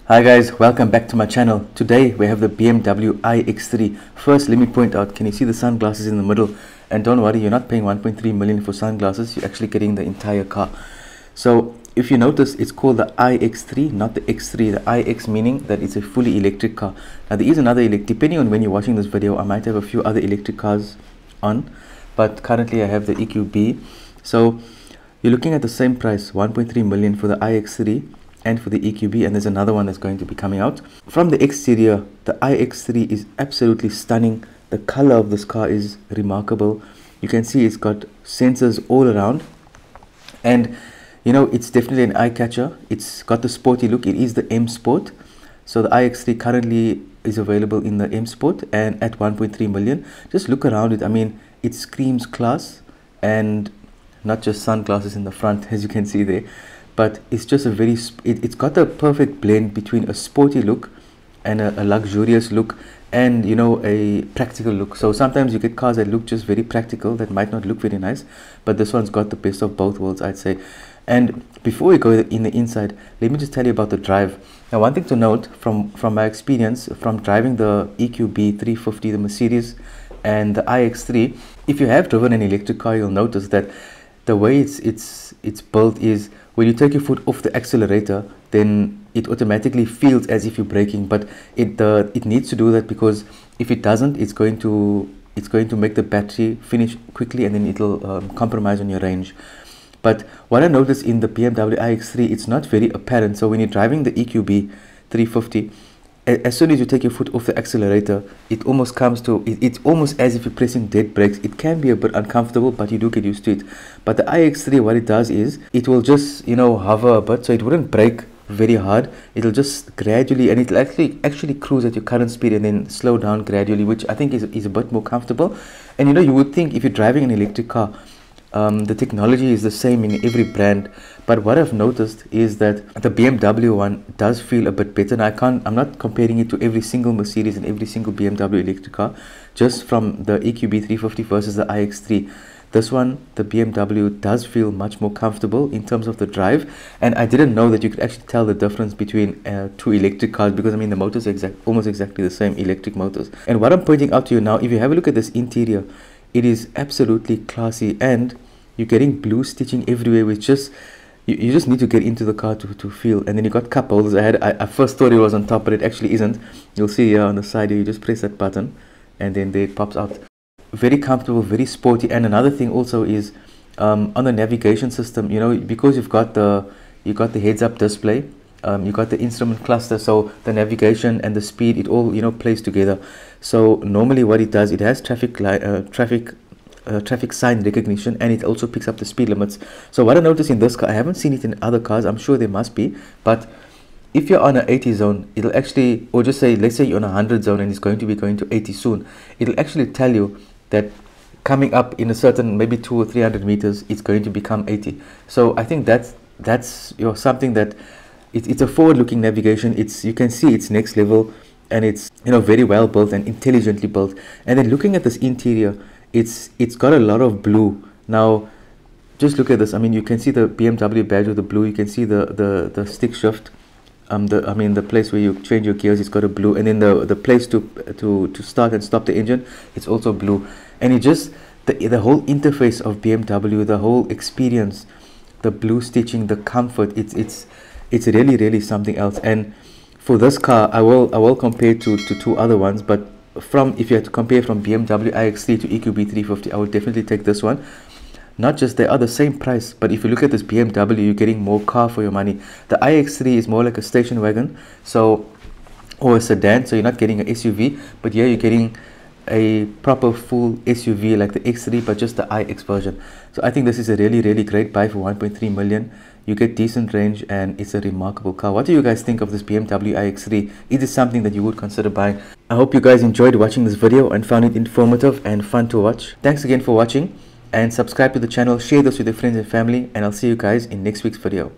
Hi guys, welcome back to my channel. Today we have the BMW iX3. First, let me point out, can you see the sunglasses in the middle? And don't worry, you're not paying 1.3 million for sunglasses, you're actually getting the entire car. So if you notice, it's called the iX3, not the X3. The iX meaning that it's a fully electric car. Now there is another depending on when you're watching this video, I might have a few other electric cars on, but currently I have the EQB. So you're looking at the same price, 1.3 million for the iX3 and for the EQB, and there's another one that's going to be coming out. From the exterior, the iX3 is absolutely stunning. The color of this car is remarkable. You can see it's got sensors all around, and you know, it's definitely an eye catcher. It's got the sporty look. It is the M Sport. So the iX3 currently is available in the M Sport and at 1.3 million. Just look around it. I mean, it screams class, and not just sunglasses in the front, as you can see there, but it's just a very it's got a perfect blend between a sporty look and a luxurious look, and you know, a practical look. So sometimes you get cars that look just very practical, that might not look very nice, but this one's got the best of both worlds, I'd say. And before we go in the inside, let me just tell you about the drive. Now, one thing to note from my experience from driving the EQB350, the Mercedes, and the iX3, if you have driven an electric car, you'll notice that the way it's built is, when you take your foot off the accelerator, then it automatically feels as if you're braking, but it needs to do that, because if it doesn't, it's going to make the battery finish quickly, and then it'll compromise on your range. But what I noticed in the BMW iX3, it's not very apparent. So when you're driving the EQB350, as soon as you take your foot off the accelerator, it almost comes to, it's almost as if you're pressing dead brakes. It can be a bit uncomfortable, but you do get used to it. But the iX3, what it does is, it will just, you know, hover a bit, so it wouldn't brake very hard. It'll just gradually, and it'll actually cruise at your current speed and then slow down gradually, which I think is a bit more comfortable. And you know, you would think if you're driving an electric car, the technology is the same in every brand, but what I've noticed is that the BMW one does feel a bit better. Now, I'm not comparing it to every single Mercedes and every single BMW electric car, just from the EQB350 versus the iX3. This one, the BMW, does feel much more comfortable in terms of the drive, and I didn't know that you could actually tell the difference between two electric cars, because I mean, the motors are almost exactly the same, electric motors. And what I'm pointing out to you now, if you have a look at this interior, it is absolutely classy, and you're getting blue stitching everywhere, which just you just need to get into the car to feel. And then you got cup holders. I first thought it was on top, but it actually isn't. You'll see here on the side here, you just press that button and then there it pops out. Very comfortable, very sporty. And another thing also is on the navigation system, you know, because you've got the heads-up display, you got the instrument cluster, so the navigation and the speed, it all, you know, plays together. So normally what it does, it has traffic sign recognition, and it also picks up the speed limits. So what I noticed in this car, I haven't seen it in other cars, I'm sure there must be, but if you're on an 80 zone, it'll actually, or just say, let's say you're on a 100 zone and it's going to be going to 80 soon, it'll actually tell you that coming up in a certain, maybe 200 or 300 meters, it's going to become 80. So I think that's you know, something that it's a forward-looking navigation. You can see it's next level, and it's, you know, very well built and intelligently built. And then looking at this interior, it's got a lot of blue. Now just look at this. I mean, you can see the BMW badge with the blue. You can see the stick shift, the place where you change your gears, it's got a blue, and then the place to start and stop the engine, it's also blue. And it just, the whole interface of BMW, the whole experience, the blue stitching, the comfort, it's really something else. And for this car, I will compare to two other ones, but if you had to compare from BMW iX3 to EQB350, I would definitely take this one. Not just they are the same price, but if you look at this BMW, you're getting more car for your money. The iX3 is more like a station wagon, so, or a sedan, so you're not getting an SUV, but here you're getting a proper full SUV like the X3, but just the iX version. So I think this is a really great buy for 1.3 million. You get decent range, and it's a remarkable car. What do you guys think of this BMW iX3? Is it something that you would consider buying? I hope you guys enjoyed watching this video and found it informative and fun to watch. Thanks again for watching, and subscribe to the channel, share this with your friends and family, and I'll see you guys in next week's video.